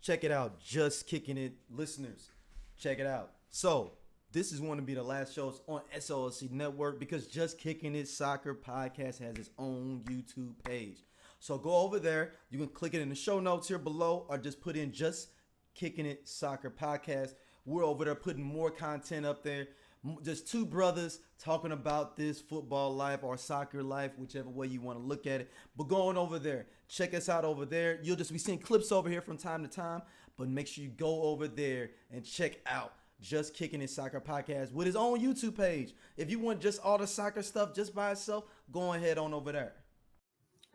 Check it out. Just Kicking It listeners. Check it out. So, this is going to be the last shows on SOLC Network because Just Kicking It Soccer podcast has its own YouTube page. So go over there. You can click it in the show notes here below or just put in Just Kicking It Soccer podcast. We're over there putting more content up there. Just two brothers talking about this football life or soccer life, whichever way you want to look at it. But going over there, check us out over there. You'll just be seeing clips over here from time to time, but make sure you go over there and check out Just Kicking It Soccer podcast with his own YouTube page. If you want just all the soccer stuff just by itself, go ahead on over there.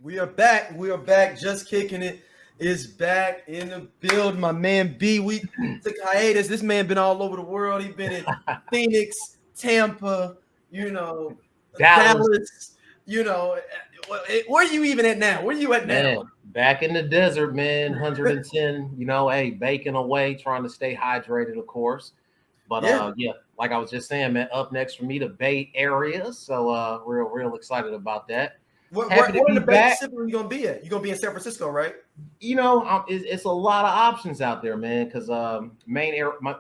We are back. We are back. Just Kicking It is back in the build. My man B, we took hiatus. This man been all over the world. He's been in Phoenix, Tampa, Dallas. Where are you even at now? Where are you at now? Back in the desert, man. 110, baking away, trying to stay hydrated, of course. But like I was just saying, man, up next for me, the Bay Area. So real excited about that. Where in the Bay Pacific are you gonna be at? You're gonna be in San Francisco, right? It's a lot of options out there, man. Because main area, my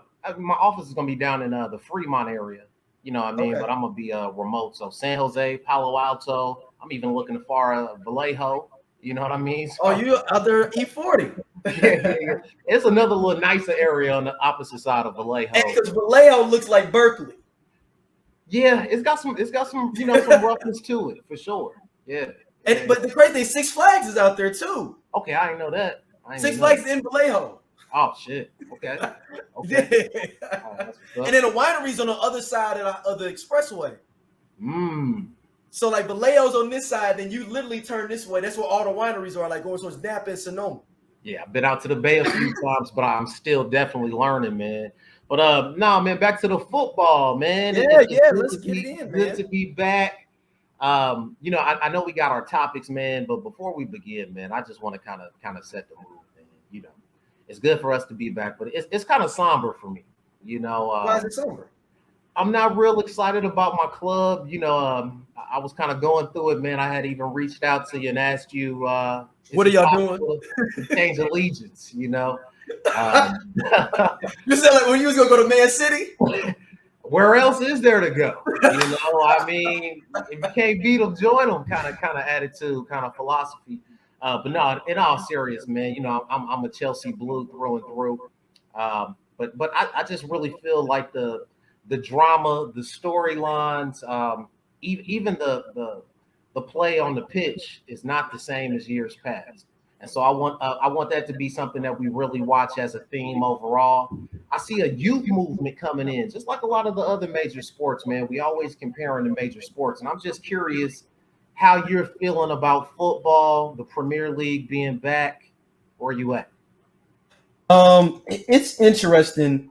office is gonna be down in the Fremont area. You know what I mean? Okay. But I'm gonna be remote. So San Jose, Palo Alto. I'm even looking as far as Vallejo. You know what I mean? So, you other E40? yeah. It's another little nicer area on the opposite side of Vallejo. Because Vallejo looks like Berkeley. Yeah, it's got some some roughness to it for sure. Yeah. But the crazy thing, Six Flags is out there too. Okay, I didn't know that. Six Flags in Vallejo. Oh shit. Okay. Yeah. And then the winery's on the other side of the expressway. So like Vallejo's on this side, then you literally turn this way. That's where all the wineries are, like going towards Napa and Sonoma. Yeah, I've been out to the Bay a few times, but I'm still definitely learning, man. But man, back to the football, man. Let's get it in, man. Good to be back. I know we got our topics, man, but before we begin, man, I just want to kind of set the mood, man. It's good for us to be back, but it's kind of somber for me. Why is it somber? I'm not real excited about my club. I was kind of going through it, man. I had even reached out to you and asked you, what are y'all doing? To change allegiance, You said like when you was gonna go to Man City. Where else is there to go? I mean, if you can't beat them, join them. Kind of attitude, kind of philosophy. But no, in all serious, man. I'm a Chelsea blue through and through. But I just really feel like the drama, the storylines, even the play on the pitch is not the same as years past. And so I want that to be something that we really watch as a theme overall. I see a youth movement coming in, just like a lot of the other major sports, man. We always comparing the major sports. And I'm just curious how you're feeling about football, the Premier League being back. Where are you at? It's interesting.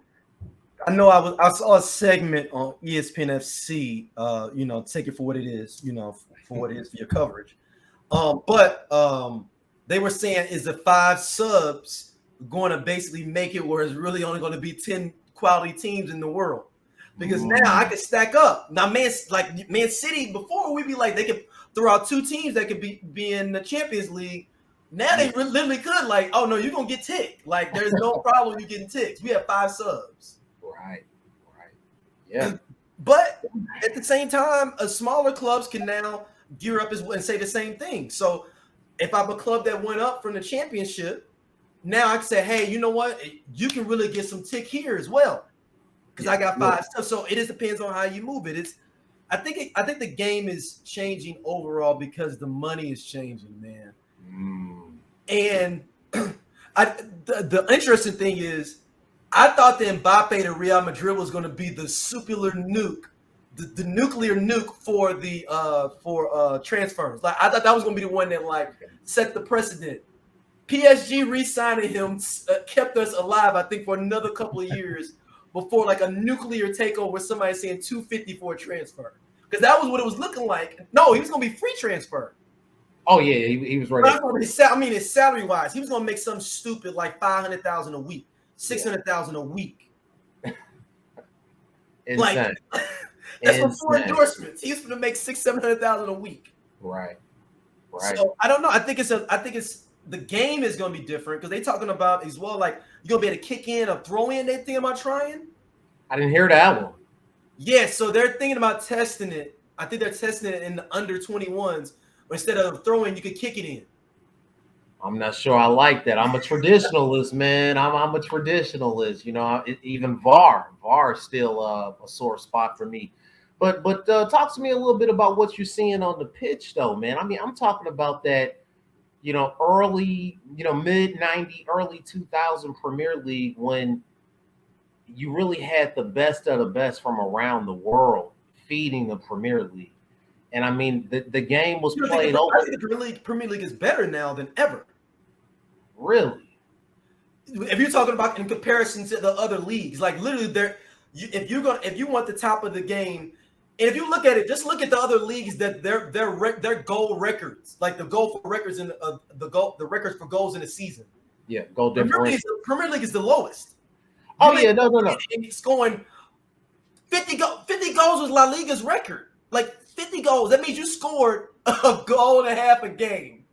I know I saw a segment on ESPN FC, take it for what it is, for what it is for your coverage. But they were saying, is the 5 subs going to basically make it where it's really only going to be 10 quality teams in the world? Because now I can stack up. Now, Man City, before we'd be like, they could throw out 2 teams that could be in the Champions League. Now they literally could, like, oh, no, you're going to get ticked. Like, there's no problem you getting ticked. We have 5 subs. Right. Yeah. But at the same time, smaller clubs can now gear up and say the same thing. So if I'm a club that went up from the championship, now I can say, hey, you know what? You can really get some tick here as well. Because I got 5 stuff. So it just depends on how you move it. I think the game is changing overall because the money is changing, man. And the interesting thing is, I thought the Mbappe to Real Madrid was going to be the super nuke, the nuclear nuke for the transfers. Like I thought that was going to be the one that like set the precedent. PSG re-signing him kept us alive, I think, for another couple of years before like a nuclear takeover. Somebody saying 250 for a transfer, because that was what it was looking like. No, he was going to be free transfer. Oh yeah, he was ready. I mean, it's salary wise, he was going to make some stupid like 500,000 a week. 600,000 a week. Like that's before endorsements. He's going to make 600,000-700,000 a week. Right. So I don't know. I think it's the game is going to be different because they're talking about as well, like you're going to be able to kick in or throw in. They're thinking about trying. I didn't hear that one. Yeah, so they're thinking about testing it. I think they're testing it in the under 21s. Instead of throwing, you could kick it in. I'm not sure I like that. I'm a traditionalist, man. I'm a traditionalist. You know, even VAR is still a sore spot for me. But talk to me a little bit about what you're seeing on the pitch, though, man. I mean, I'm talking about that, you know, early, you know, mid 90, early 2000 Premier League when you really had the best of the best from around the world feeding the Premier League. And I mean, the game was played over. I think the Premier League is better now than ever. Really? If you're talking about in comparison to the other leagues, like literally, if you want the top of the game, and if you look at it, just look at the other leagues that their goal records, like the goal for records in the records for goals in a season. Yeah, goal differential. Premier League is the lowest. Oh yeah, no. And it's going 50 goals was La Liga's record. Like 50 goals. That means you scored a goal and a half a game.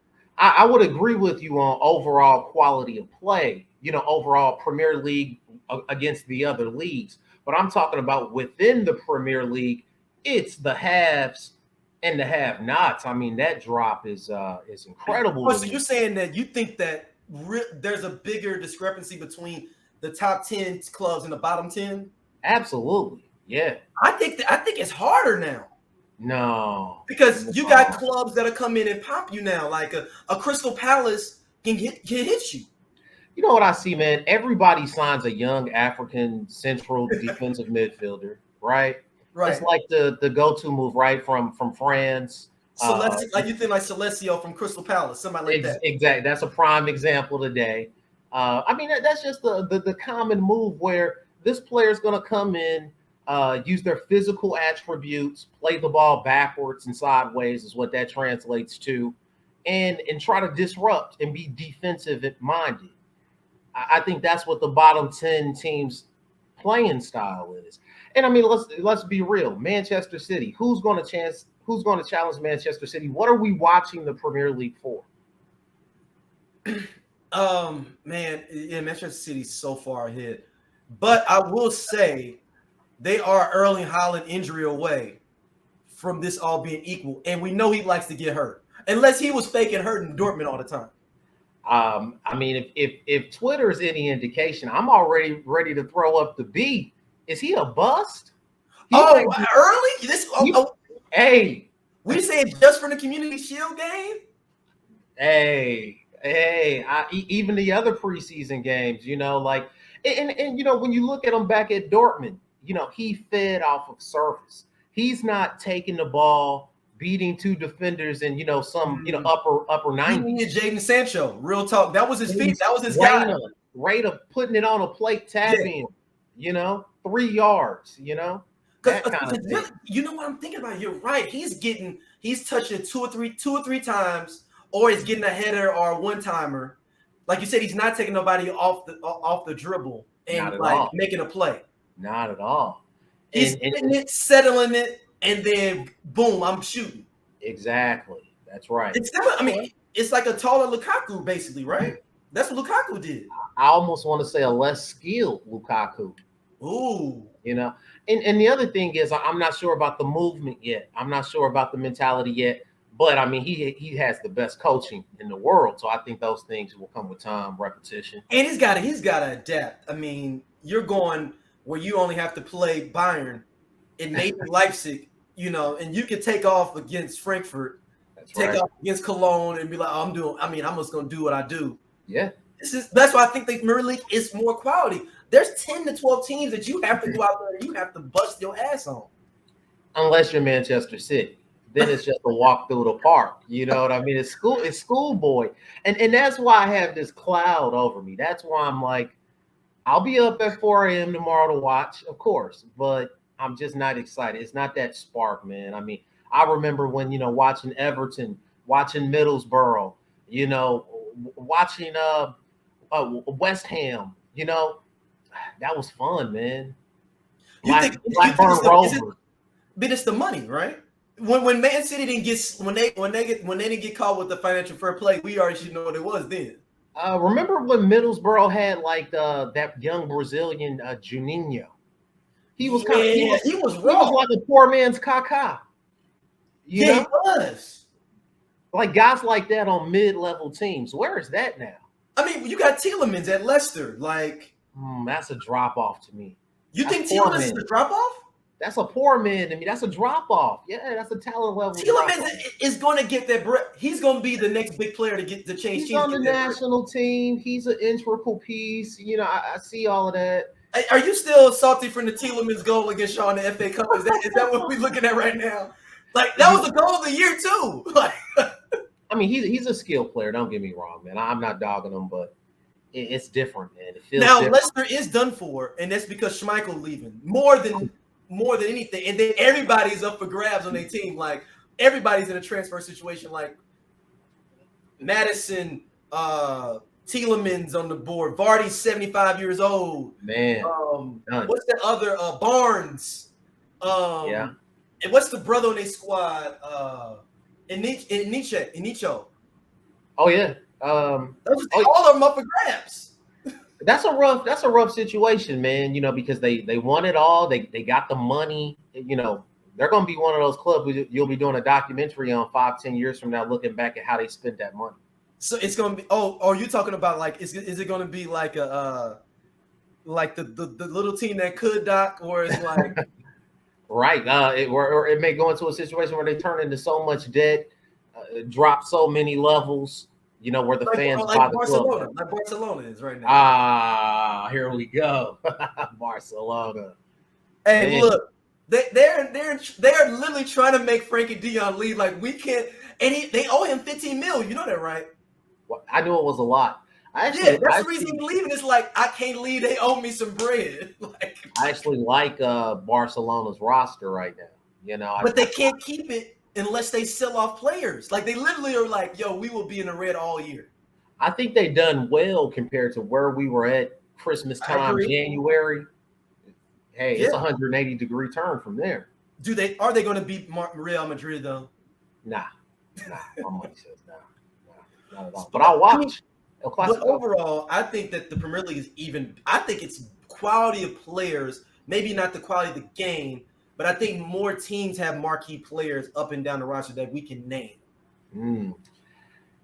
I would agree with you on overall quality of play, you know, overall Premier League against the other leagues. But I'm talking about within the Premier League, it's the haves and the have-nots. I mean, that drop is incredible. Oh, so you're saying that you think that there's a bigger discrepancy between the top 10 clubs and the bottom 10? Absolutely. Yeah. I think it's harder now. No. Because you got clubs that'll come in and pop you now. Like a Crystal Palace can hit you. You know what I see, man? Everybody signs a young African central defensive midfielder, right? Right. It's like the go-to move, right? From France. Like you think like Celesio from Crystal Palace, somebody like that. Exactly. That's a prime example today. I mean, that's just the common move where this player is going to come in, use their physical attributes, play the ball backwards and sideways is what that translates to, and try to disrupt and be defensive minded. I think that's what the bottom 10 teams playing style is. And I mean, let's be real. Manchester City, who's going to challenge Manchester City? What are we watching the Premier League for? Man, yeah, Manchester City's so far ahead. But I will say they are Erling Haaland injury away from this all being equal. And we know he likes to get hurt. Unless he was faking hurt in Dortmund all the time. I mean, if Twitter is any indication, I'm already ready to throw up the B. Is he a bust? Early? Hey. We saying just for the Community Shield game? Hey, even the other preseason games, you know, like, and you know, when you look at him back at Dortmund, you know, he fed off of service. He's not taking the ball, beating two defenders and, you know, some, you know, upper 90. He needed Jadon Sancho. Real talk. That was his feet. That was his guy. Rate of putting it on a plate, tapping, you know, 3 yards, you know. That kind of thing. You know what I'm thinking about? You're right. He's touching it two or three times, or he's getting a header or a one-timer. Like you said, he's not taking nobody off the dribble and like making a play. Not at all. He's hitting it, settling it, and then boom, I'm shooting. Exactly. That's right. It's like a taller Lukaku, basically, right? That's what Lukaku did. I almost want to say a less skilled Lukaku. Ooh. You know, and the other thing is I'm not sure about the movement yet. I'm not sure about the mentality yet. But I mean, he has the best coaching in the world, so I think those things will come with time, repetition. And he's got to adapt. I mean, you're going where you only have to play Bayern and maybe Leipzig, you know, and you can take off against Frankfurt, off against Cologne, and be like, I'm just gonna do what I do. Yeah, that's why I think the Premier League is more quality. There's 10 to 12 teams that you have to go out there and you have to bust your ass on. Unless you're Manchester City. Then it's just a walk through the park. You know what I mean? It's schoolboy. And that's why I have this cloud over me. That's why I'm like, I'll be up at 4 a.m. tomorrow to watch, of course, but I'm just not excited. It's not that spark, man. I mean, I remember when, you know, watching Everton, watching Middlesbrough, you know, watching West Ham, you know, that was fun, man. Blackburn Rovers. But it's the money, right? when Man City didn't get when they didn't get caught with the financial fair play, we already should know what it was then. Remember when Middlesbrough had like that young Brazilian Juninho? He was he was like a poor man's Kaká. You know? He was. Like guys like that on mid-level teams. Where is that now? I mean, you got Tielemans at Leicester. Like, that's a drop-off to me. You think Tielemans is a drop-off? That's a poor man to me. That's a drop-off. Yeah, that's a talent level. Tielemans is going to get that bread. He's going to be the next big player to change teams. He's on the national team. He's an integral piece. You know, I see all of that. Are you still salty from the Tielemans goal against Shaw in the FA Cup? Is that what we're looking at right now? Like, that was the goal of the year, too. Like, I mean, he's a skilled player. Don't get me wrong, man. I'm not dogging him, but it's different, man. It feels different. Leicester is done for, and that's because Schmeichel leaving more than anything. And then everybody's up for grabs on their team. Like, everybody's in a transfer situation. Like, Madison, Tielemans on the board. Vardy's 75 years old. Man. What's the other? Barnes. Yeah. And what's the brother on their squad? Inicho. Oh yeah. All of them up for grabs. That's a rough situation, man. You know, because they won it all. They got the money. You know, they're going to be one of those clubs you'll be doing a documentary on 5-10 years from now, looking back at how they spent that money. So it's going to be. Are you talking about like is it going to be like a like the little team that could, Doc, or it's like. Right. Or it may go into a situation where they turn into so much debt, drop so many levels, you know, where the fans buy the Barcelona, club. like Barcelona is right now. Here we go. Barcelona. Hey, man. Look, they're literally trying to make Frankie Dion leave. Like, we can't, and they owe him 15 mil. You know that, right? Well, I knew it was a lot. That's the reason he's leaving. It's like, I can't leave. They owe me some bread. I actually like Barcelona's roster right now. You know, but they can't keep it unless they sell off players. Like, they literally are like, yo, we will be in the red all year. I think they've done well compared to where we were at Christmas time, January. Hey, it's a 180-degree turn from there. Are they going to beat Real Madrid though? Nah. My money says nah, not at all. But I'll watch. But overall, I think that the Premier League is even. I think it's quality of players, maybe not the quality of the game, but I think more teams have marquee players up and down the roster that we can name.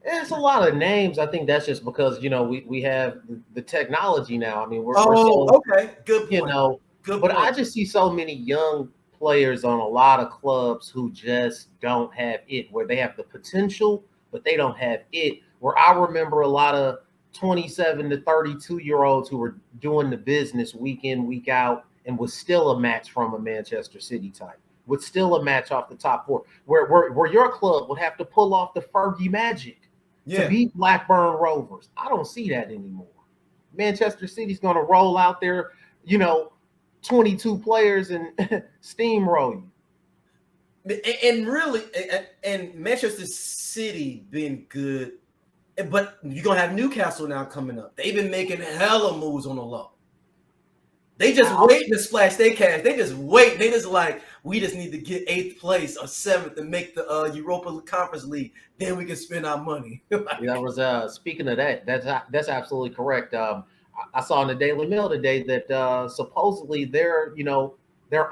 It's a lot of names. I think that's just because, you know, we have the technology now. I mean, we're okay, good point. You know, but I just see so many young players on a lot of clubs who just don't have it, where they have the potential, but they don't have it. Where I remember a lot of 27 to 32-year-olds who were doing the business week in, week out, and was still a match from a Manchester City type, was still a match off the top four, where your club would have to pull off the Fergie magic to beat Blackburn Rovers. I don't see that anymore. Manchester City's going to roll out there, you know, 22 players and steamroll you. And really, and Manchester City being good. But you're going to have Newcastle now coming up. They've been making hella moves on the low. They just waiting to splash their cash. They just wait. They just like, we just need to get 8th place or 7th and make the Europa Conference League. Then we can spend our money. That was speaking of that. That's absolutely correct. I saw in the Daily Mail today that supposedly their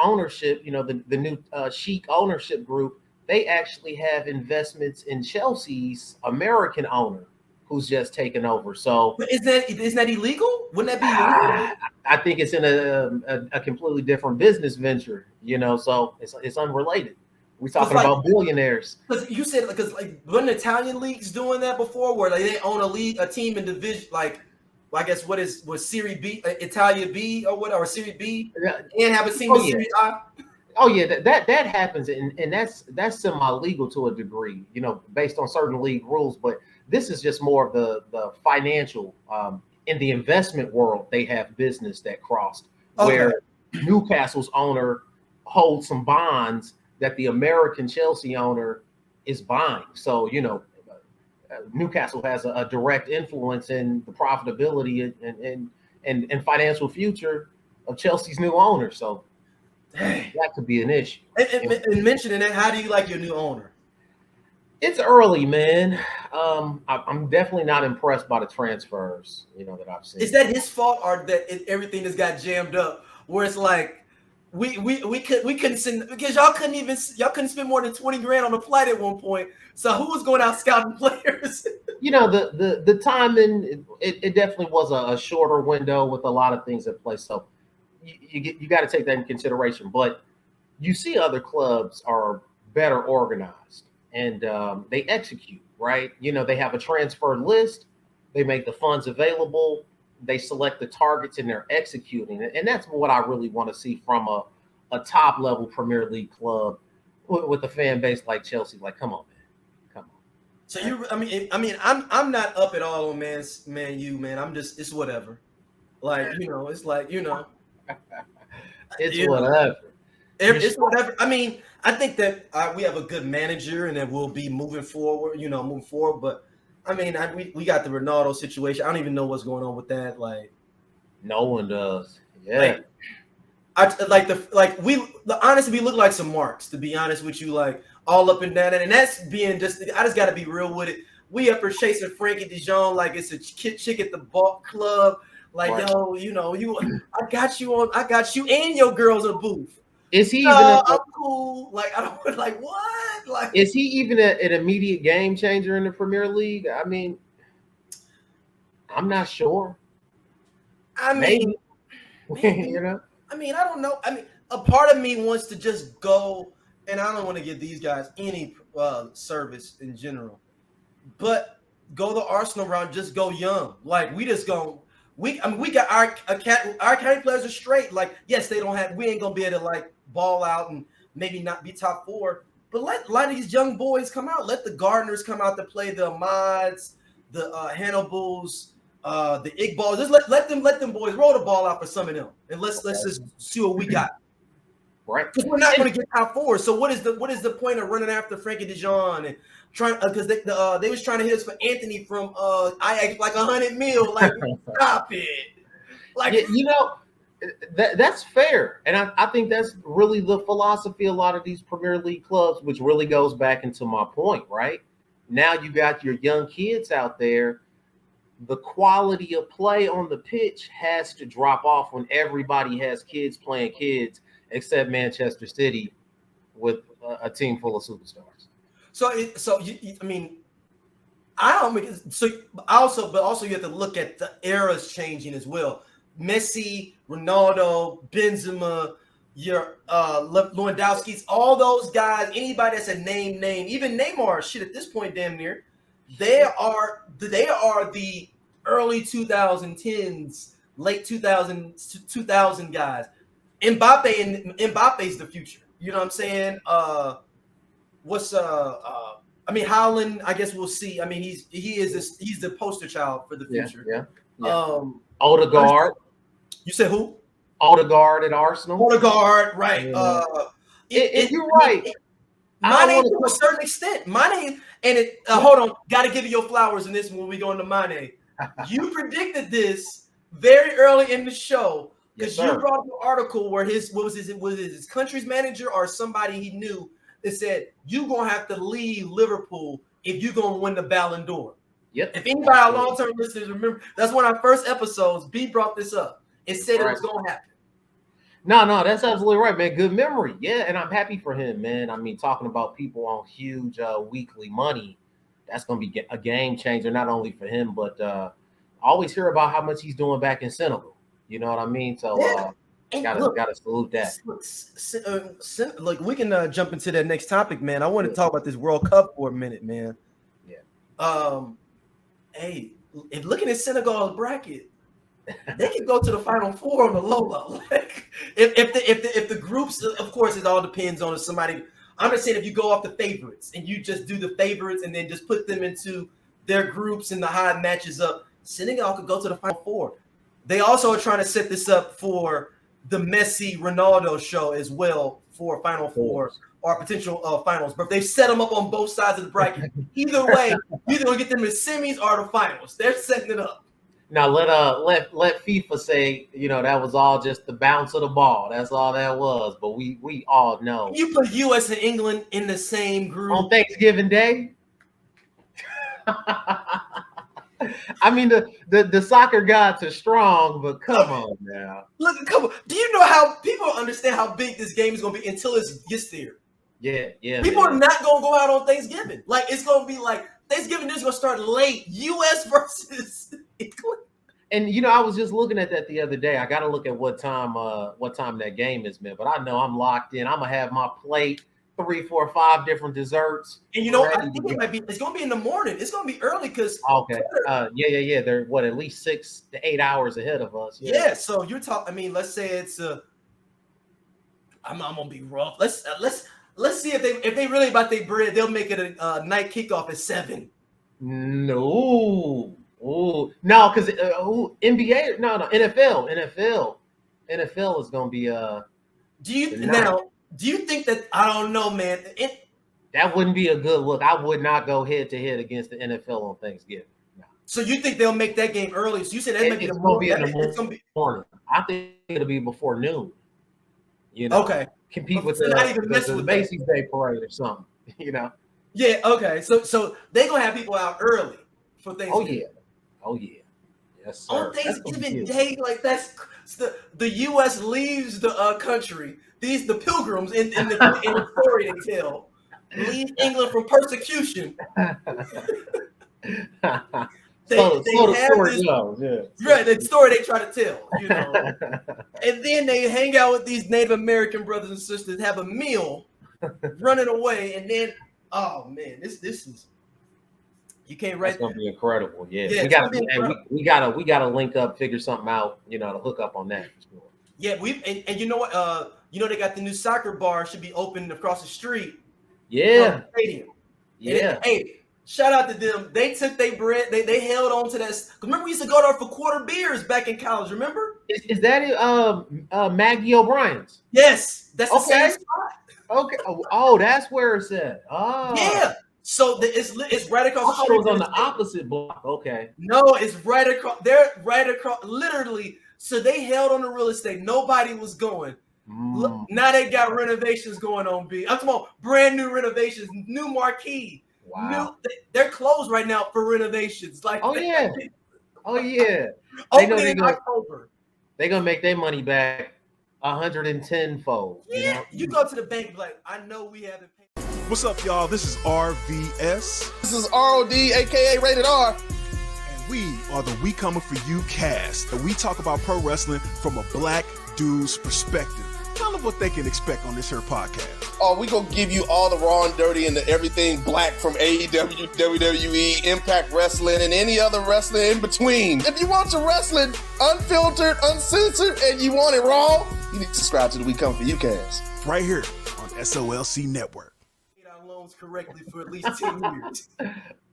ownership, you know, the new Sheik ownership group, they actually have investments in Chelsea's American owner, who's just taken over. So isn't that illegal? Wouldn't that be illegal? I think it's in a completely different business venture, you know, so it's unrelated. We're talking about billionaires. Because you said, because like wasn't Italian leagues doing that before, where they own a team in division, like I guess was Serie B, Italia B or whatever, Serie B, and have a team in Serie A. Oh yeah, that happens, and that's semi-legal to a degree, you know, based on certain league rules. But this is just more of the financial. In the investment world, they have business that crossed, where Newcastle's owner holds some bonds that the American Chelsea owner is buying. So, you know, Newcastle has a direct influence in the profitability and financial future of Chelsea's new owner. So that could be an issue. And mentioning that, how do you like your new owner? It's early, man. I'm definitely not impressed by the transfers, that I've seen. Is that his fault, or that everything just got jammed up? Where it's like we couldn't send, because y'all couldn't spend more than $20,000 on a flight at one point. So who was going out scouting players? The timing, it definitely was a shorter window with a lot of things at play. So you got to take that in consideration. But you see other clubs are better organized and they execute, right? They have a transfer list, they make the funds available, they select the targets, and they're executing it. And that's what I really want to see from a top level Premier League club with a fan base like Chelsea. Like, come on, man. Come on. So I'm not up at all on Man U, man. I'm just, it's whatever. Like, it's like, it's whatever. It's whatever. I mean, I think that we have a good manager and that we'll be moving forward. But I mean, we got the Ronaldo situation. I don't even know what's going on with that. Like, no one does. Yeah. Honestly, we look like some marks, to be honest with you, like all up and down. And that's being I just got to be real with it. We up here chasing Frankie de Jong like it's a chick at the ball club. Like, right. Yo, I got you and your girls in a booth. Is he I'm cool. Like, I don't like what? Like, is he even an immediate game changer in the Premier League? I mean, I'm not sure. I mean, maybe. I mean, I don't know. I mean, a part of me wants to just go, and I don't want to give these guys any service in general, but go the Arsenal route, just go young. Like, we just go. We got our academy players are straight. Like, yes, we ain't gonna be able to like ball out and maybe not be top 4, but let a lot of these young boys come out. Let the Gardners come out to play, the Ahmads, the Hannibals, the Iqbals. Just let them boys roll the ball out for some of them, and let's just see what we got. Right, because we're not going to get top 4. So what is the point of running after Frankie de Jong and trying, because they was trying to hit us for Anthony from Ajax like $100 million. Like, stop it. Like, that's fair, and I think that's really the philosophy of a lot of these Premier League clubs, which really goes back into my point. Right now, you got your young kids out there. The quality of play on the pitch has to drop off when everybody has kids playing kids, except Manchester City with a team full of superstars. But also you have to look at the eras changing as well. Messi, Ronaldo, Benzema, your Lewandowski's, all those guys, anybody that's a name, even Neymar, shit at this point, damn near, they are the early 2010s, late 2000 guys. Mbappe's the future. You know what I'm saying? Haaland, I guess we'll see. I mean, he's the poster child for the future. Yeah. Odegaard. You said who? Odegaard at Arsenal. Odegaard, right? Yeah. You're right. Mane to a certain extent. Mane, and hold on, got to give you your flowers in this when we go into Mane. You predicted this very early in the show because you brought up an article where his country's manager or somebody he knew that said you're gonna have to leave Liverpool if you're gonna win the Ballon d'Or. Yep. If anybody, our long-term listeners remember, that's one of our first episodes. B brought this up and said it was gonna happen. No, that's absolutely right, man. Good memory. Yeah, and I'm happy for him, man. I mean, talking about people on huge weekly money, that's going to be a game changer, not only for him, but I always hear about how much he's doing back in Senegal. You know what I mean? So gotta salute that. Look, we can jump into that next topic, man. I want to talk about this World Cup for a minute, man. Yeah. Hey, if looking at Senegal's bracket, they can go to the Final Four on the low. Like, if the groups, of course, it all depends on if somebody. I'm just saying, if you go off the favorites and you just do the favorites and then just put them into their groups and the high matches up, Senegal could go to the Final Four. They also are trying to set this up for the Messi Ronaldo show as well for Final Four or potential finals. But they've set them up on both sides of the bracket. Either way, you're either gonna get them in semis or the finals. They're setting it up. Now let FIFA say, that was all just the bounce of the ball. That's all that was. But we all know. You put U.S. and England in the same group on Thanksgiving Day. I mean, the soccer gods are strong, but come on now. Look, come on. Do you know how people understand how big this game is going to be until it gets there? Yeah. People are not going to go out on Thanksgiving. Like, it's going to be like Thanksgiving is going to start late. U.S. versus England. And I was just looking at that the other day. I got to look at what time that game is, man. But I know I'm locked in. I'm gonna have my plate, 3, 4, 5 different desserts. And I think it's going to be in the morning. It's going to be early because okay. Yeah. They're at least 6 to 8 hours ahead of us. Yeah. So you're talking. I mean, let's say it's I'm gonna be rough. Let's see if they really about their bread. They'll make it a night kickoff at 7. No. Oh no, because NBA, no, NFL is gonna be Do you think that I don't know, man? That wouldn't be a good look. I would not go head to head against the NFL on Thanksgiving. No. So you think they'll make that game early? So you said that it's gonna be in the morning. I think it'll be before noon. Okay. Compete with the Macy's Day Parade or something. Yeah. Okay. So they're gonna have people out early for Thanksgiving. Oh yeah. Yes, sir. On Thanksgiving Day, like that's the U.S. leaves the country. The pilgrims in the story they tell leave England from persecution. The story they try to tell, and then they hang out with these Native American brothers and sisters, have a meal, running away, and then this is. You can't write. It's gonna be incredible. Yeah. We gotta link up, figure something out, to hook up on that. Yeah, and you know what? They got the new soccer bar should be open across the street. Yeah. From the stadium. Yeah. Hey, shout out to them. They took their bread. They held on to that. Remember, we used to go there for quarter beers back in college. Remember? Is that Maggie O'Brien's? Yes, that's the same spot. Okay. Oh, that's where it's at. Oh. Yeah. So it's right across the street. It was on the opposite block. Okay. No, it's right across. They're right across. Literally. So they held on the real estate. Nobody was going. Look, now they got renovations going on. I'm talking about brand new renovations, new marquee. Wow. They're closed right now for renovations. Like. Oh yeah. Opening in October. They're gonna make their money back 110-fold. Yeah. You go to the bank like, I know we haven't paid. What's up, y'all? This is RVS. This is ROD, aka Rated R. And we are the We Coming For You cast. And we talk about pro wrestling from a black dude's perspective. Tell them what they can expect on this here podcast. Oh, we gonna give you all the raw and dirty and everything black from AEW, WWE, Impact Wrestling, and any other wrestling in between. If you want your wrestling unfiltered, uncensored, and you want it raw, you need to subscribe to the We Come For You cast. Right here on SOLC Network. Correctly for at least 10 years.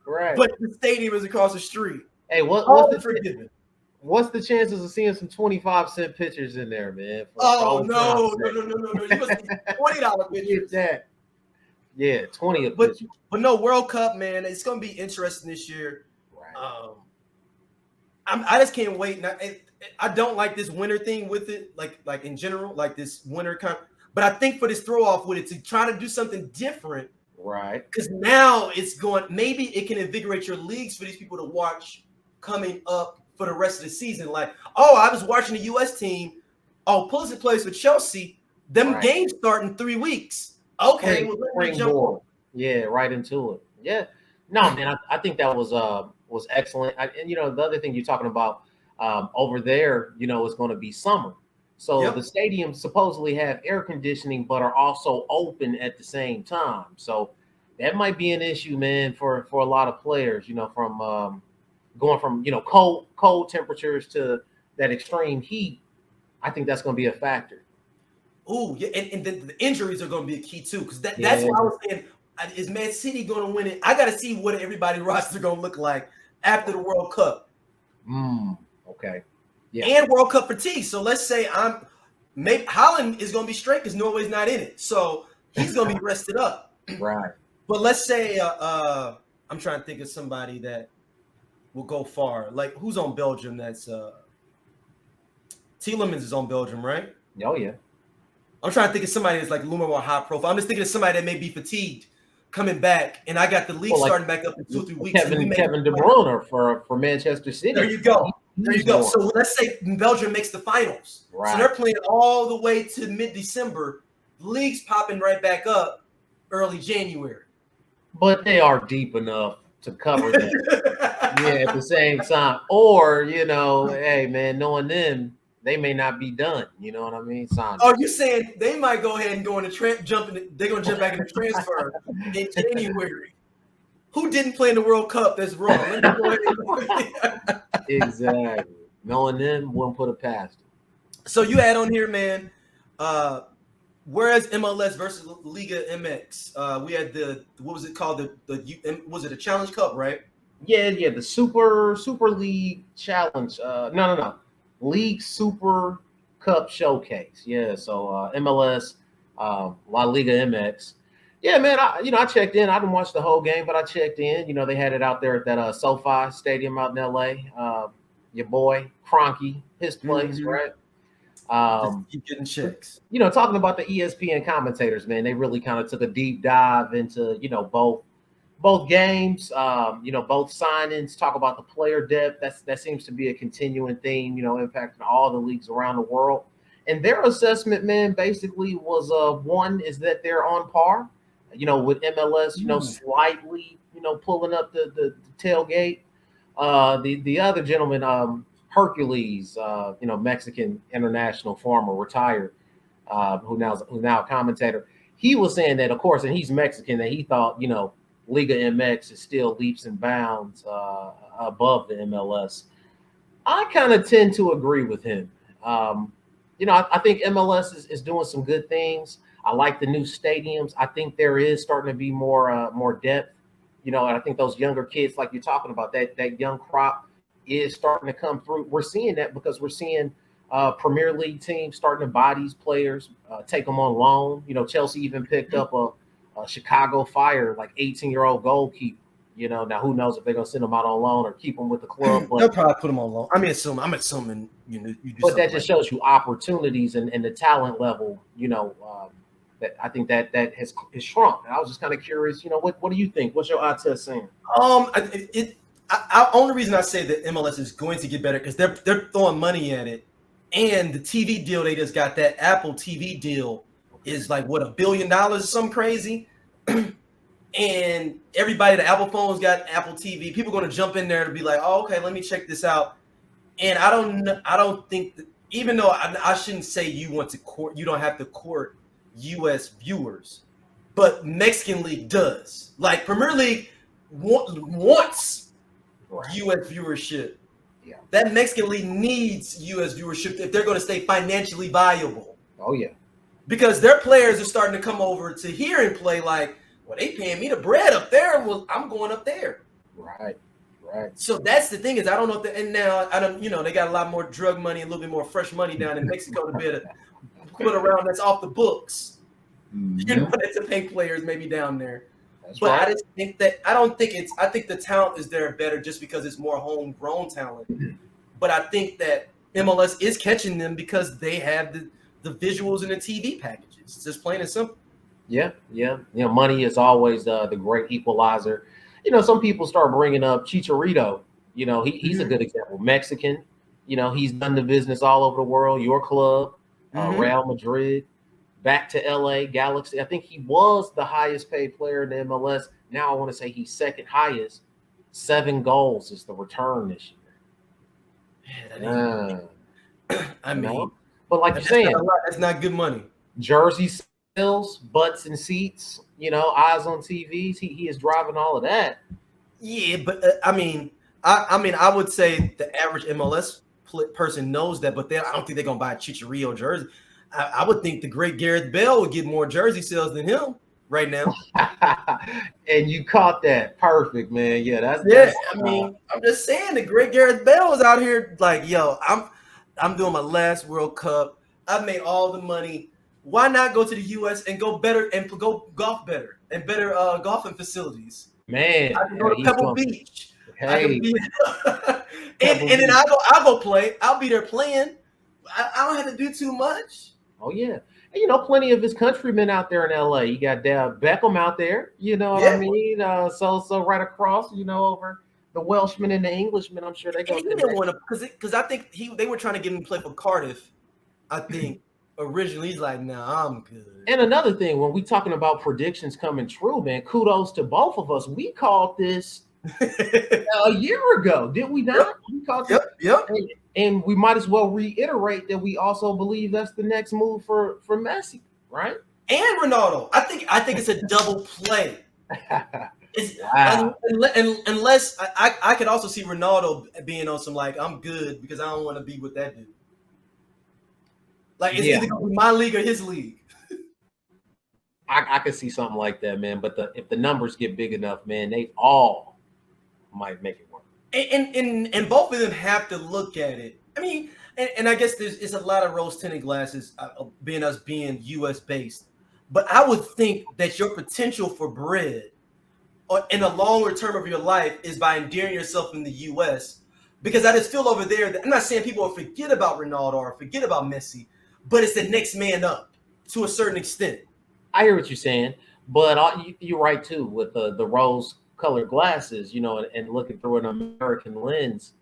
Right. But the stadium is across the street. Hey, what's the chances of seeing some 25-cent pitchers in there, man? No. You must see $20 pitchers. That. Yeah, 20 a pitcher. But no, World Cup, man, it's going to be interesting this year. Right. I just can't wait. I don't like this winter thing with it, like in general, like this winter but I think for this throw off with it to try to do something different. Right. Because now it's going, maybe it can invigorate your leagues for these people to watch coming up for the rest of the season. Like, I was watching the U.S. team. Pulisic plays for Chelsea. Them games start in 3 weeks. Okay. Yeah, right into it. Yeah. No, man, I think that was excellent. And the other thing you're talking about over there, is going to be summer. So the stadiums supposedly have air conditioning, but are also open at the same time. So that might be an issue, man, for a lot of players, from going from, cold temperatures to that extreme heat. I think that's going to be a factor. Oh, yeah. And the injuries are going to be a key, too, because that's what I was saying. Is Man City going to win it? I got to see what everybody's roster going to look like after the World Cup. Okay. Yeah. And World Cup fatigue. So let's say Holland is going to be straight because Norway's not in it. So he's going to be rested up. Right. But let's say I'm trying to think of somebody that will go far. Like who's on Belgium? That's Tielemans is on Belgium, right? Oh yeah. I'm trying to think of somebody that's like a little more high profile. I'm just thinking of somebody that may be fatigued coming back, and I got the league starting back up in 2 or 3 weeks. Kevin De Bruyne for Manchester City. There you go. There you go. So let's say Belgium makes the finals. Right. So they're playing all the way to mid-December. The league's popping right back up early January. But they are deep enough to cover that. Yeah, at the same time. Or, hey, man, knowing them, they may not be done. You know what I mean? Oh, you're saying they might go ahead and go in the they're going to jump back in the transfer in January. Who didn't play in the World Cup? That's wrong. Let me go ahead. Exactly. Knowing them, wouldn't put it past them. So you add on here, man. Whereas MLS versus Liga MX, we had what was it called? Was it a Challenge Cup, right? Yeah, the Super League Challenge. No. League Super Cup Showcase. Yeah, so MLS, La Liga MX. Yeah, man, I checked in. I didn't watch the whole game, but I checked in. They had it out there at that SoFi Stadium out in LA. Your boy, Kroenke, his place, right? Keep getting checks. Talking about the ESPN commentators, man, they really kind of took a deep dive into, both games, both signings, talk about the player depth. That seems to be a continuing theme, impacting all the leagues around the world. And their assessment, man, basically was one is that they're on par, with MLS, slightly, pulling up the tailgate. The other gentleman, Hercules, Mexican international former retired, who's now a commentator. He was saying that, of course, and he's Mexican, that he thought, Liga MX is still leaps and bounds above the MLS. I kind of tend to agree with him. I think MLS is doing some good things. I like the new stadiums. I think there is starting to be more depth. And I think those younger kids, like you're talking about, that young crop is starting to come through. We're seeing that because we're seeing Premier League teams starting to buy these players, take them on loan. Chelsea even picked up a Chicago Fire, like 18-year-old goalkeeper. Now who knows if they're gonna send them out on loan or keep them with the club. But they'll probably put them on loan. I'm assuming you do. But that just shows you opportunities and the talent level. That I think that has shrunk. And I was just kind of curious. What do you think? What's your eye test saying? Only reason I say that MLS is going to get better because they're throwing money at it, and the TV deal they just got, that Apple TV deal, is like what, $1 billion or something crazy. And everybody, the Apple phones got Apple TV. People are going to jump in there to be like, oh, okay, let me check this out. And I don't think that, even though I shouldn't say you don't have to court U.S. viewers, but Mexican League does. Like Premier League wants U.S. viewership. Yeah. That Mexican League needs U.S. viewership if they're going to stay financially viable. Oh, yeah. Because their players are starting to come over to here and play like, well, they paying me the bread up there. Well, I'm going up there. Right. So that's the thing is, I don't know if and now I don't, they got a lot more drug money and a little bit more fresh money down in Mexico to be able to put around that's off the books. To pay players maybe down there. That's right. I just think that I think the talent is there better just because it's more homegrown talent. But I think that MLS is catching them because they have the visuals and the TV packages. It's just plain and simple. Yeah. Money is always the great equalizer. Some people start bringing up Chicharito. He's a good example. Mexican. He's done the business all over the world. Your club, Real Madrid, back to LA Galaxy. I think he was the highest paid player in the MLS. Now I want to say he's second highest. 7 goals is the return this year. I mean, but like you're saying, that's not good money. Jersey sales, butts and seats, eyes on TVs. He is driving all of that. Yeah, but I would say the average MLS person knows that, but I don't think they're gonna buy a Chicharito jersey. I would think the great Gareth Bale would get more jersey sales than him right now. And you caught that perfect, man. Yeah, I'm just saying the great Gareth Bale is out here like, yo, I'm doing my last World Cup. I've made all the money. Why not go to the U.S. and go better and go golf better and better golfing facilities? Man, I can go to Pebble Beach. Hey, and then I'll go play. I'll be there playing. I don't have to do too much. oh yeah. And, plenty of his countrymen out there in LA. You got Beckham out there, you know what Yeah. I mean? So right across, over the Welshman and the Englishman. I'm sure they go. And he didn't want to because I think they were trying to get him to play for Cardiff. I think originally he's like, nah, I'm good. And another thing, when we talking about predictions coming true, man, kudos to both of us. We called this a year ago, did we not? Yep. We called this, Yep. and we might as well reiterate that we also believe that's the next move for Messi, right? And Ronaldo. I think it's a double play. It's, Wow. unless I could also see Ronaldo being on some like, I'm good because I don't want to be with that dude. Like it's either gonna be my league or his league. I could see something like that, man. But if the numbers get big enough, man, they all might make it work. And both of them have to look at it. I mean, and I guess it's a lot of rose-tinted glasses being U.S. based. But I would think that your potential for bread in the longer term of your life is by endearing yourself in the U.S. Because I just feel over there that I'm not saying people will forget about Ronaldo or forget about Messi, but it's the next man up to a certain extent. I hear what you're saying, but you're right too with the rose-colored glasses, and looking through an American lens.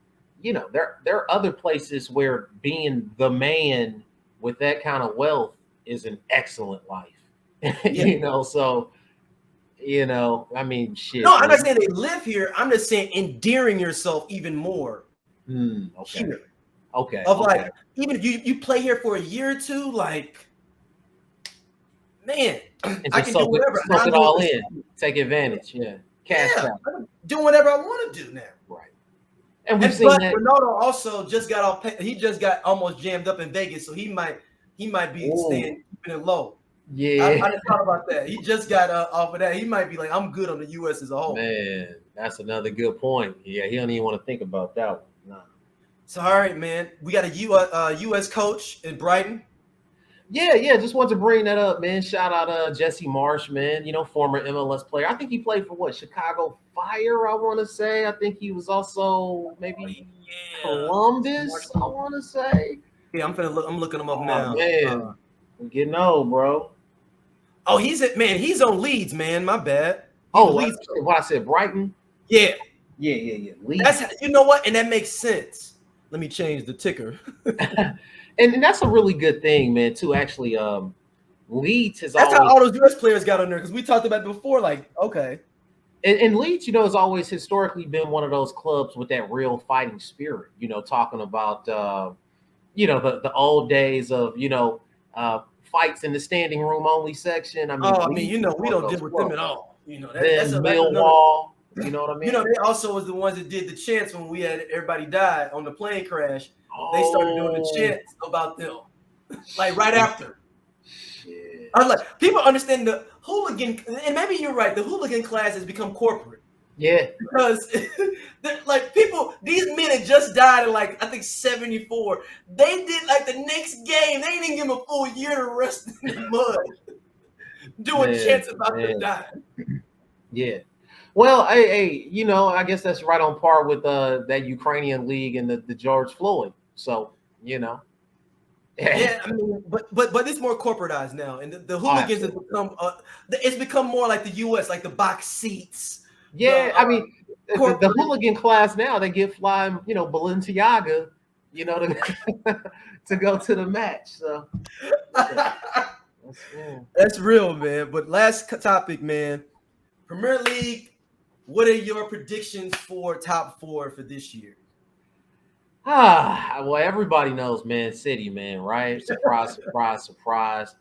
There are other places where being the man with that kind of wealth is an excellent life. So I mean, shit. No, I'm not saying they live here. I'm just saying endearing yourself even more okay. here. Okay. Like, even if you play here for a year or two, like, man, I can do whatever. Soak it all in. Take advantage. Yeah. Cash out. I'm doing whatever I want to do now. Right. And we've seen that. Ronaldo also just got off. He just got almost jammed up in Vegas, so he might be keeping it low. Yeah. I didn't thought about that. He just got off of that. He might be like, I'm good on the U.S. as a whole. Man, that's another good point. Yeah, he don't even want to think about that one. Nah. So, all right, man. We got a U.S. coach in Brighton. Yeah. Just wanted to bring that up, man. Shout out Jesse Marsch, man. Former MLS player. I think he played for Chicago Fire, I want to say. I think he was also maybe Columbus, I want to say. Yeah, I'm looking him up now. Man, I'm getting old, bro. Oh, he's on Leeds, man. My bad. Leeds. What I said, Brighton? Yeah. Leeds. That's you know what? And that makes sense. Let me change the ticker. and that's a really good thing, man, too. Actually, Leeds has That's how all those US players got on there, because we talked about it before, like, okay. And Leeds, has always historically been one of those clubs with that real fighting spirit, talking about the old days of, fights in the standing room only section. I mean, we don't deal with them at all. That's Millwall. You know what I mean? They also was the ones that did the chants when we had everybody died on the plane crash. They started doing the chants about them, like right after. Shit. I was like, people understand the hooligan, and maybe you're right. The hooligan class has become corporate. Yeah, because like these men had just died in I think 74. They did the next game. They didn't even give them a full year to rest in the mud, doing chants about them dying. Yeah. Well, hey, I guess that's right on par with that Ukrainian league and the George Floyd. So, Yeah, I mean, but it's more corporatized now, and the hooligans have become it's become more like the U.S., like the box seats. Yeah, I mean, the hooligan class now, they get flying, Balenciaga, to go to the match. So that's real, man. But last topic, man. Premier League, what are your predictions for top four for this year? Well, everybody knows Man City, man, right? Surprise, surprise, surprise.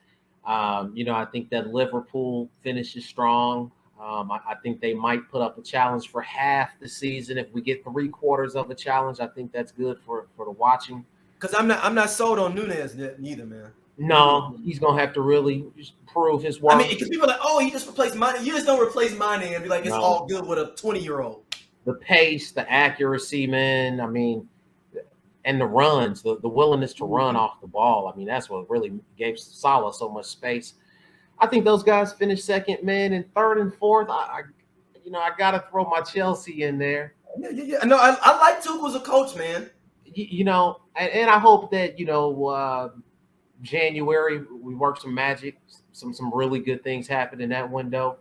I think that Liverpool finishes strong. I think they might put up a challenge for half the season. If we get 3/4 of a challenge, I think that's good for the watching. Because I'm not sold on Nunez neither, man. No, he's gonna have to really prove his worth. I mean, because people are like, oh, he just replaced Mane. You just don't replace Mane and be like, it's all good with a 20-year-old. The pace, the accuracy, man. I mean, and the runs, the willingness to run off the ball. I mean, that's what really gave Salah so much space. I think those guys finished second, man, and third and fourth. I gotta throw my Chelsea in there. Yeah. No, I like Tuchel as a coach, man. And I hope that January we work some magic, some really good things happen in that window.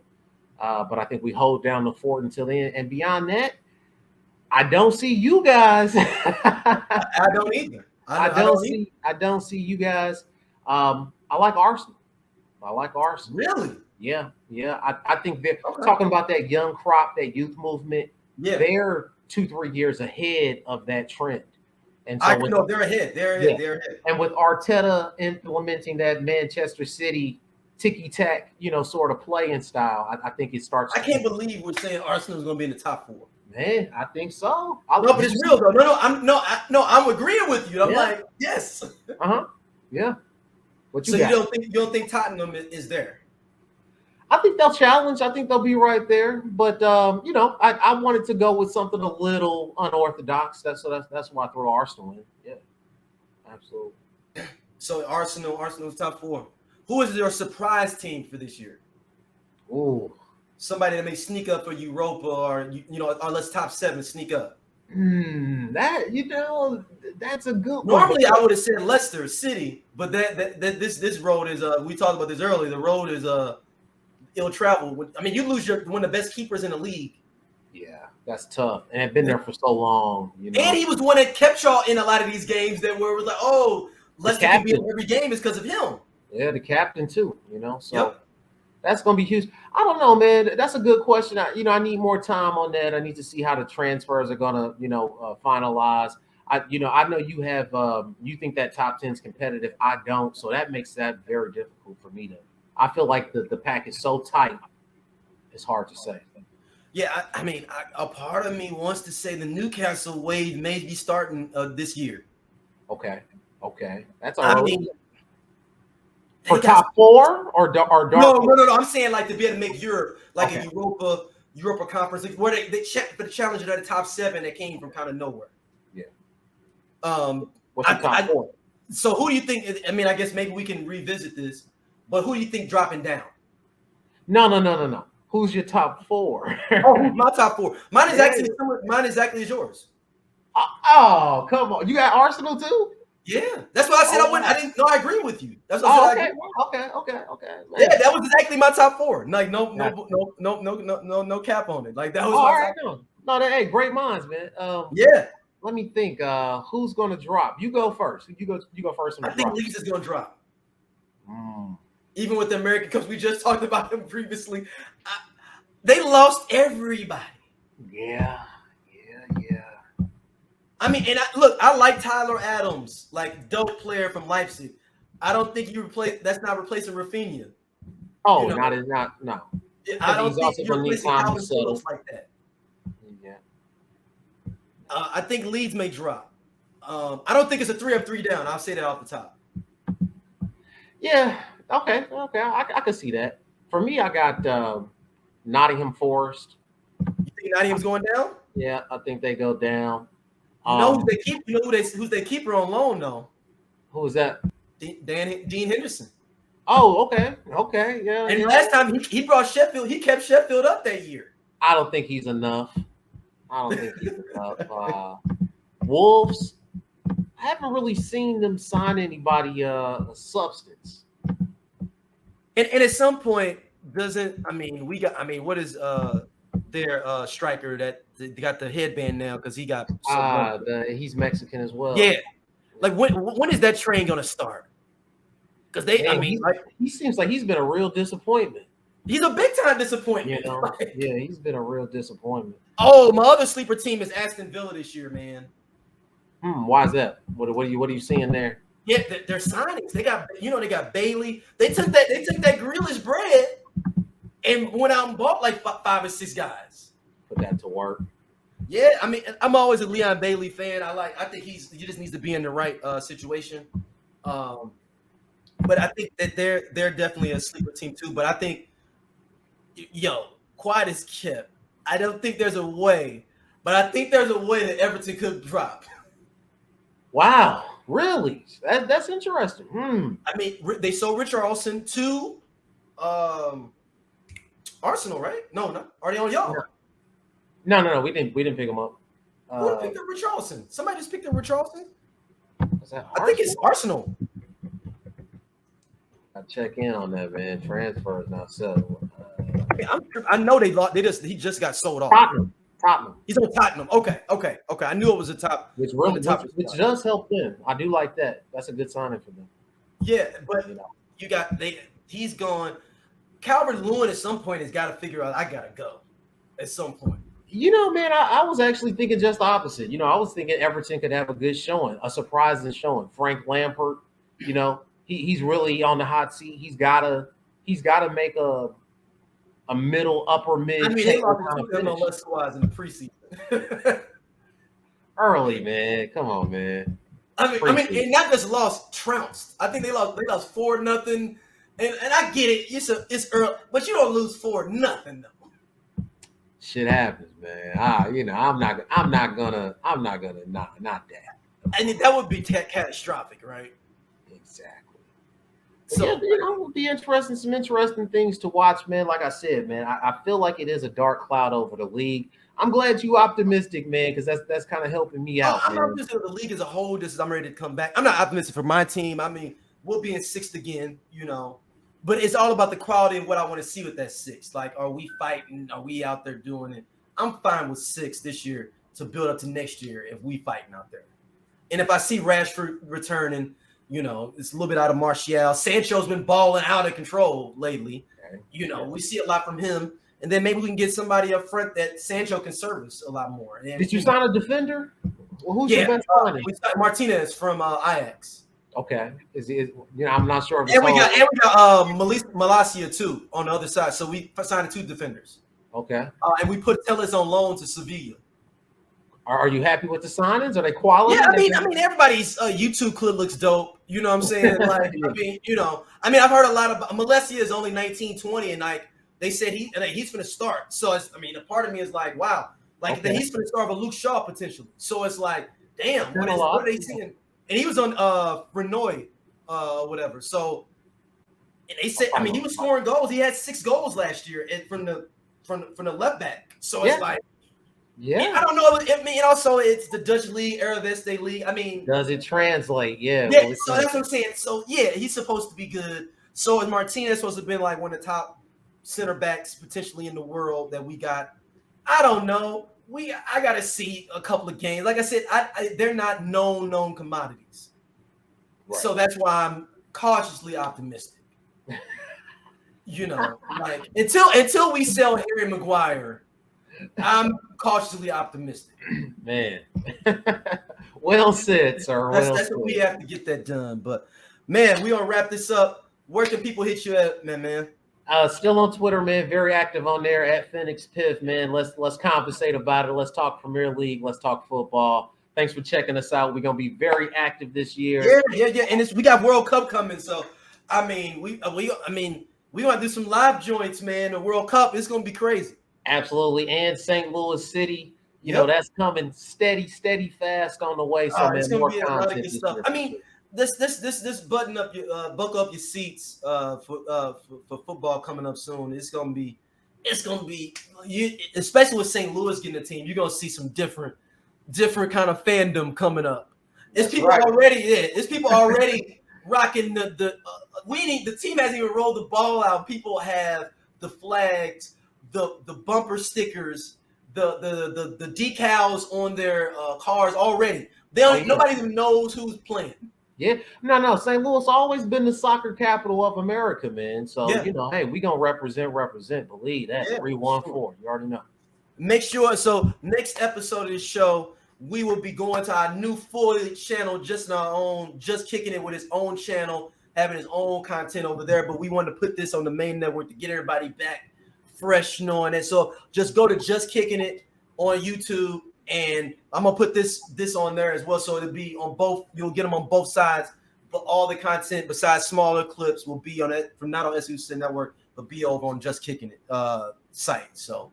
But I think we hold down the fort until then. And beyond that, I don't see you guys. I don't either. I don't see you guys. I like Arsenal. Really? Yeah. I think they're talking about that young crop, that youth movement. Yeah. They're 2-3 years ahead of that trend. And so they're ahead. They're ahead. And with Arteta implementing that Manchester City ticky-tack, sort of playing style, I think it starts. I can't believe we're saying Arsenal is going to be in the top 4. Man, I think so. No, but it's real though. I'm agreeing with you. I'm like, yes. Yeah. What you so got? you don't think Tottenham is there? I think they'll challenge. I think they'll be right there. But I wanted to go with something a little unorthodox. That's why I throw Arsenal in. Yeah, absolutely. So Arsenal's top 4. Who is your surprise team for this year? Ooh. Somebody that may sneak up for Europa, or or let's top 7 sneak up. That's a good one. Normally I would have said Leicester City, but this road is we talked about this earlier. The road is ill travel. I mean, you lose one of the best keepers in the league. Yeah, that's tough, and I've been there for so long. And he was the one that kept y'all in a lot of these games that were like, oh, Leicester can be in every game is because of him. Yeah, the captain too. So. Yep. That's going to be huge. I don't know, man. That's a good question. I need more time on that. I need to see how the transfers are going to, finalize. I know you have, you think that top 10 is competitive. I don't. So that makes that very difficult for me I feel like the pack is so tight. It's hard to say. Yeah. I mean, a part of me wants to say the Newcastle wave may be starting this year. Okay. That's all right. For top 4 or dark? No. I'm saying like to be able to make Europe, like a Europa conference, where they check for the challenger at the top 7 that came from kind of nowhere. Yeah. What's the top 4? So who do you think? I mean, I guess maybe we can revisit this, but who do you think dropping down? No. Who's your top 4? My top 4. Mine is actually similar. Mine exactly as yours. Oh, come on! You got Arsenal too? Yeah, that's why I said I wouldn't. I didn't. No, I agree with you. That's what I said. Okay. Man. Yeah, that was exactly my top 4. Like no cap on it. Like that was. All right, hey, great minds, man. Yeah. Let me think. Who's going to drop? You go first. You go first. I think Leeds is going to drop. Even with the American Cups, we just talked about them previously. They lost everybody. Yeah. I mean, and I like Tyler Adams, like dope player from Leipzig. I don't think that's not replacing Rafinha. Oh, not no. I don't think you're replacing Calvin Phillips like that. Yeah. I think Leeds may drop. I don't think it's a 3 up, 3 down. I'll say that off the top. Yeah. Okay. I can see that. For me, I got Nottingham Forest. You think Nottingham's going down? Yeah, I think they go down. Who's their keeper on loan though? Who is that? Dean Henderson. Oh, okay, yeah. And last time he brought Sheffield, he kept Sheffield up that year. I don't think he's enough. Wolves, I haven't really seen them sign anybody substance. And at some point, what is their striker that they got the headband now because he got he's Mexican as well. Yeah, like when is that train gonna start? Because he seems like he's been a real disappointment. He's a big time disappointment. Yeah, he's been a real disappointment. Oh, my other sleeper team is Aston Villa this year, man. Why is that? What are you seeing there? Yeah, their signings. They got Bailey. They took that Grealish bread and went out and bought like 5 or 6 guys. Put that to work. Yeah, I mean, I'm always a Leon Bailey fan. I think he just needs to be in the right situation. But I think that they're definitely a sleeper team too. But I think, quiet as kept. I don't think there's a way, but I think there's a way that Everton could drop. Wow, really? That's interesting. I mean, they sold Richarlison to Arsenal, right? No, are they on y'all? No. We didn't pick him up. Who picked up Richarlison? Somebody just picked up Richarlison? Is that I think it's Arsenal. I check in on that, man. Transfer is not settled. I know they lost. He just got sold off. Tottenham. He's on Tottenham. Okay. I knew it was a top. Which does help them. I do like that. That's a good signing for them. Yeah, but he's gone. Calvert-Lewin at some point has got to figure out I gotta go. At some point. Man, I was actually thinking just the opposite. I was thinking Everton could have a good showing, a surprising showing. Frank Lampard, he's really on the hot seat. He's gotta make a middle, upper mid. I mean, they lost two MLS squads in the preseason. Early, man. Come on, man. I mean, and not just lost, trounced. I think they lost 4-0. And I get it. It's early, but you don't lose 4-0 though. Shit happens, man. I'm not gonna not that. And that would be catastrophic, right? Exactly. So it would be interesting. Some interesting things to watch, man. Like I said, man, I feel like it is a dark cloud over the league. I'm glad you optimistic, man, because that's kind of helping me out. I'm optimistic of the league as a whole. I'm ready to come back. I'm not optimistic for my team. I mean, we'll be in 6th again, But it's all about the quality of what I want to see with that 6. Like, are we fighting? Are we out there doing it? I'm fine with 6 this year to build up to next year if we fighting out there. And if I see Rashford returning, it's a little bit out of Martial. Sancho's been balling out of control lately. Okay. We see a lot from him. And then maybe we can get somebody up front that Sancho can service a lot more. And, did you sign a defender? Well, who's your best signing? We signed Martinez from Ajax. Okay. I'm not sure. And we got Malacia too on the other side. So we signed 2 defenders. Okay. And we put Telles on loan to Sevilla. Are you happy with the signings? Are they quality? Yeah, I mean, everybody's YouTube clip looks dope. You know what I'm saying? Like, I've heard a lot about Malacia is only 19, 20, and like they said he's going to start. So a part of me is like, wow, like then he's going to start with Luke Shaw potentially. So it's like, damn, what are they seeing? And he was on Renoy, whatever. So, and they said, he was scoring goals. He had 6 goals last year from the left back. So it's like, I don't know. Also it's the Dutch league, Eredivisie league. I mean, does it translate? Yeah. Yeah. So that's what I'm saying. So yeah, he's supposed to be good. So is Martinez supposed to be like one of the top center backs potentially in the world that we got? I don't know. I got to see a couple of games. Like I said, they're not known commodities. Right. So that's why I'm cautiously optimistic. Like until we sell Harry Maguire, I'm cautiously optimistic. Man. Well said, sir. That's what we have to get that done. But man, we gonna wrap this up. Where can people hit you at, man? Still on Twitter, man. Very active on there at Phoenix Piff, man. Let's compensate about it. Let's talk Premier League. Let's talk football. Thanks for checking us out. We're gonna be very active this year. Yeah. And we got World Cup coming, so we gonna do some live joints, man. The World Cup is gonna be crazy. Absolutely, and St. Louis City. That's coming steady, fast on the way. So it's gonna be a lot of good stuff. This buckle up your seats for football coming up soon. It's gonna be especially with St. Louis getting a team. You're gonna see some different kind of fandom coming up. It's people already rocking the team hasn't even rolled the ball out. People have the flags, the bumper stickers, the decals on their cars already. Nobody even knows who's playing. Yeah, no. St. Louis always been the soccer capital of America, man. So hey, we gonna represent. Believe that. 314. You already know. Make sure. So next episode of the show, we will be going to our new full channel, just kicking it with his own channel, having his own content over there. But we want to put this on the main network to get everybody back fresh knowing it. So just go to Just Kicking It on YouTube. And I'm gonna put this on there as well, so it'll be on both. You'll get them on both sides, but all the content besides smaller clips will be on it from not on SOLC Network, but be over on Just Kicking It site. So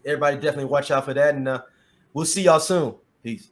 everybody definitely watch out for that, and we'll see y'all soon. Peace.